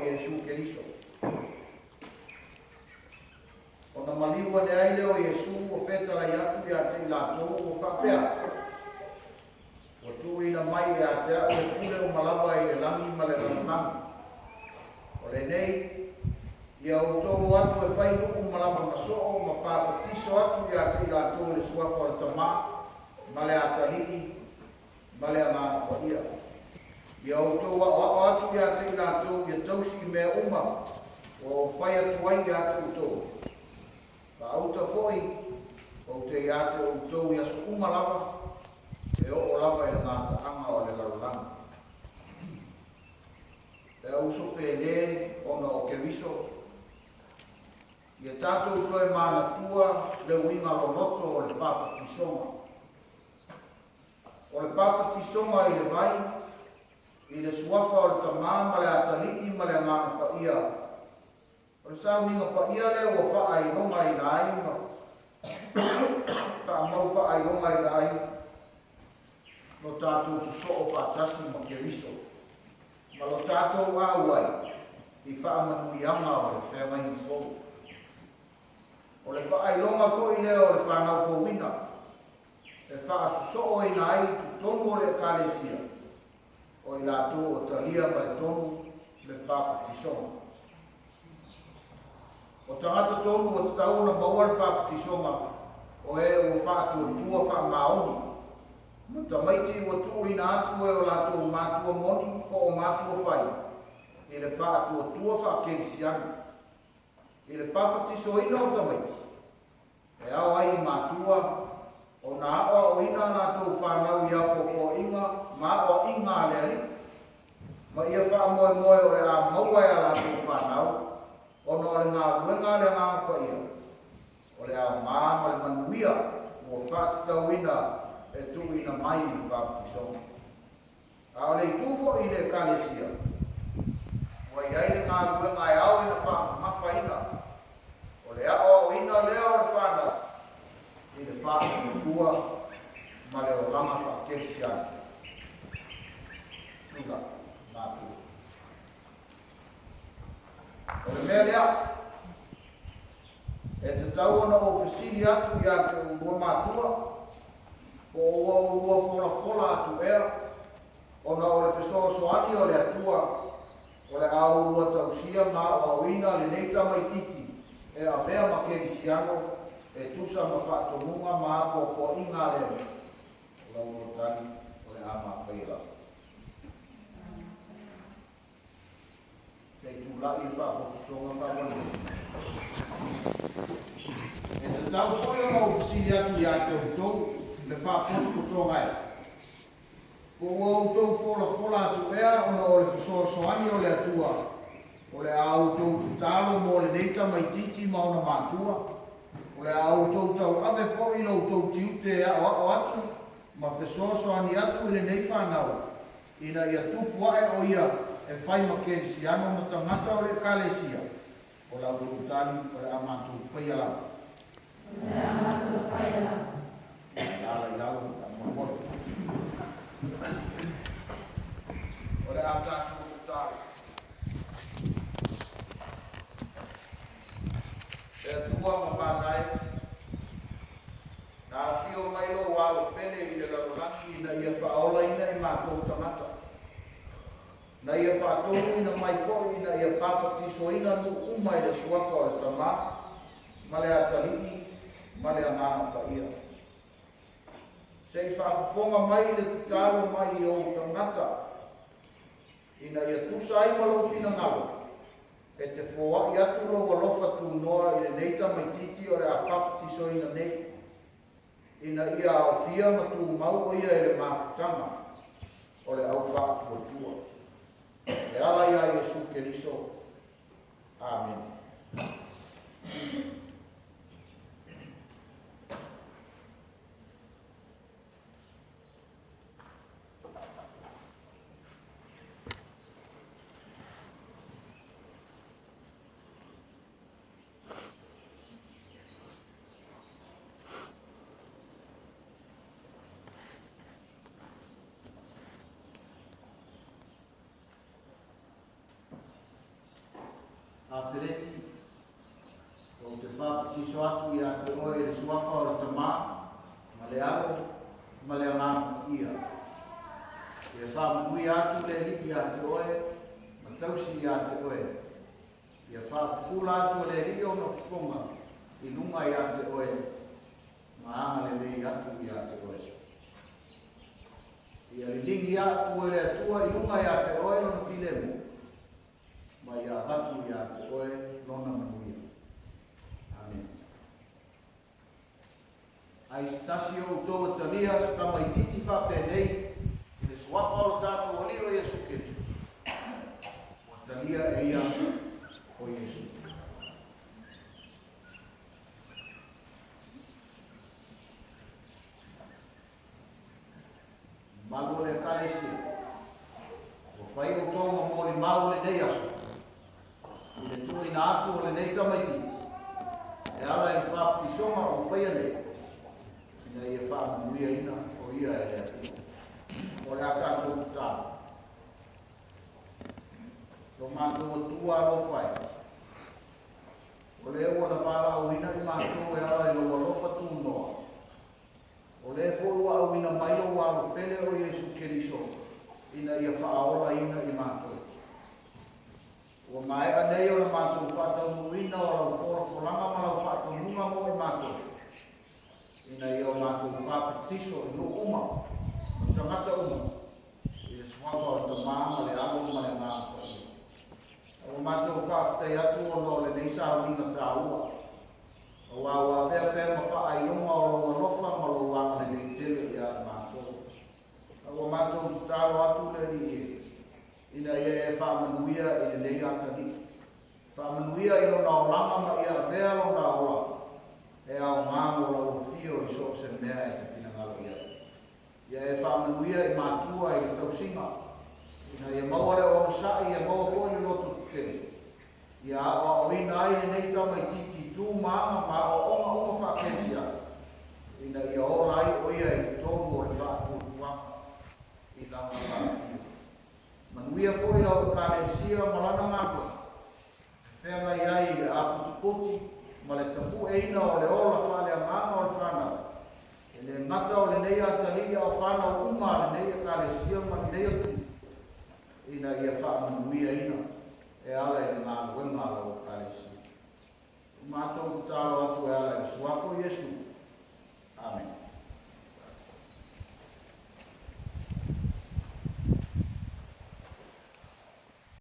Iesu Keriso. O na maliwa ne ai leo Iesu o feta la yatu ya te ilatou o whapea. O tu ina mai ya te au e kule o malava i le langi ma le langi. O le nei, ia o tō atu e whai nuku malava maso ma pāpatiso atu ya te ilatou le suafa o le tamā, ma le atalii, ma le amana pa ia. Ia o tō wa atu ya te ilatou ia tausi i mea uma, o whai atu ai ya te utou. Ka auta foi, o te ya te utou ia su umalava, e o lava i le ngata anga o le larulanga. E au so pele ona o ke viso. Ia tātou koe mana tua le uinga loloto o le papa tisonga. O le papa tisonga i le vai, i le suafa o le tamā ma le atalii ma le amana pa ia. O le sau ninga pa ia le o wha ai longa i la ai ma. Wha mau wha ai longa i la ai. No tātou suso o pātasi ma ke viso. Ma lo tātou auai i wha amanuianga o le whenga i fōu. O le wha ai longa fō i leo o le whanau fō wina. E wha suso o i na ai tu tonu o le kālesia. O i lātou o talia ma le tonu le pāpa tisonga. O tangata tonu o te tau na maua le pāpa tisonga. O e o wha tua wha maoni. Mata maiti ua tuu ina atu e o lātou mātua moni ko o mātua whai. I le wha tua wha keisiani. I le papatiso ina o tamaiti. E au ai mātua o nā awa o ina lātou whanau i apo o inga ma o inga le alisi. Ma ia wha moe moe o le a maua e a lātou whanau. O no le ngā ruenga le ngā pa ia. O le a maa le manuia o whātitau ina e tu ina mai i baptisong. A o le tufo i le kalesia. Wa iai le ngā ruenga e au ina wha mawhaina. O le ao ina leo le whana. I le wha tua ma le o langa wha kerisiani. Tuna, nā tu. O le mea lea. E te tau ana ofisiri atu i ate ua mātua. O ua fola atu ea, o na o le fesoasoani o le atua, o le au ua tausia ma o awina le neita mai titi, e a mea ma kerisiano, e tusa ma whaatomunga ma apo inga le, o la urotani, o le ama whaila. Kei tūlai whaapotonga whaamani. E te tau whoi o ofisiri atu i ate o tau, le whaapotu kutonga e. Ko ua utou fola atu ea ona o le fesoasoani o le atua. O le autou tutalo mo le neita mai titi ma ona mātua. O le autou tau ave fo i lautou tiute o atu ma fesoasoani atu i le nei whanau. Ina ia tupu ae o ia e whai ma kerisiano ma tangata o le kalesia. O le autou tali o le amatu whaiala. O le amatu whaiala. Ala i lau, mamoro. O le atatu o tāre. E atua ma mānai, nā whio mai lo wālo pene i le larolangi ina ia whaola ina i mātou tangata. Na ia whaatonu ina mai fo ina ia papatiso ina nu uma i le suafa o le tamā, ma le atalii, ma le angana pa ia. Sei whaafafonga mai le tutalo mai o tangata. Ina ia tusa ai malo fina ngalo. E te fōa i atu lo walofa tu noa i le neita mai titi o le apapatiso ina nei. Ina ia au fia ma tu mau o ia e le mafutanga. O le au whaatu o tua. E ala ia Iesu Keriso. Amen. tiso atu ia te oe le suafa o le tamā, ma le alo, ma le amama ia. Ia whamanui atu le li ia te oe, ma tausi ia te oe. Ia whapukula atu le li o no whonga, I nunga ia te oe, ma anga le mei atu ia te oe. Ia lilingi atu le atua I nunga ia te oe no filemu, ma ia atu ia te oe lona manuia. Amen. Ai stasi o utoa talia kama I titi whapendei I le suafa o tātou o liro Iesu Kirisu. O talia e ia o Iesu. Mago le kalesi. O whai o tonga mōri mau le nei aso. I le tui na atu o le nei tamaititi. E ala I baptisoma o whai anei. Ina ia whaamanuia ina o ia e lea. O le akatou tā. Lo mātou tua lo whai. O le ua na wala o ina I mātou e ala I lo walofa tū noa. O le fōrua au ina mai o walo pele o Iesu Kiriso. Ina ia whaaola ina I mātou. Ua mai anei o le mātou whātau nuina o lau fōra wholanga ma lau whātau nunga mo I mātou. Ina ia o mātou pāpatiso I no uma. Ma tangata uma. I le suafa o te māma le alo ma le māma. O mātou whaafitai atu o no le neisa o linga tā ua. O wawa vea pēr ma wha ai longa o loa lofa ma lo wanga le nei tele I a mātou. O mātou tutaro atu le ni e. Ina ia e whaamanuia I le nei atani. Whaamanuia I lona o lama ma ia vea lona o la. E au māmo la o fio I so se mea e te whinangalo ia. Ia e whaamanuia I mātua I le tausinga. Ina ia maua le o sa ia maua fōi le loto tutele. Ia o ina ai le nei tama I titi tu mama ma o onga whakensia. Ina ia o lai o ia I tōngu o le whātua I langa whāwhia. Manuia fōi lau ka le sia malana mātua. Whenga iai le aputipoti ma le tapu e ina o le ola whale a mama o le whanau. E le ngata o le nei atalia o whanau uma le nei ka le sia ma le nei atu. Ina ia whaamanuia ina. E ala e ngā luenga lau ka le sia. Mātou talo atu e ala I suafo Iesu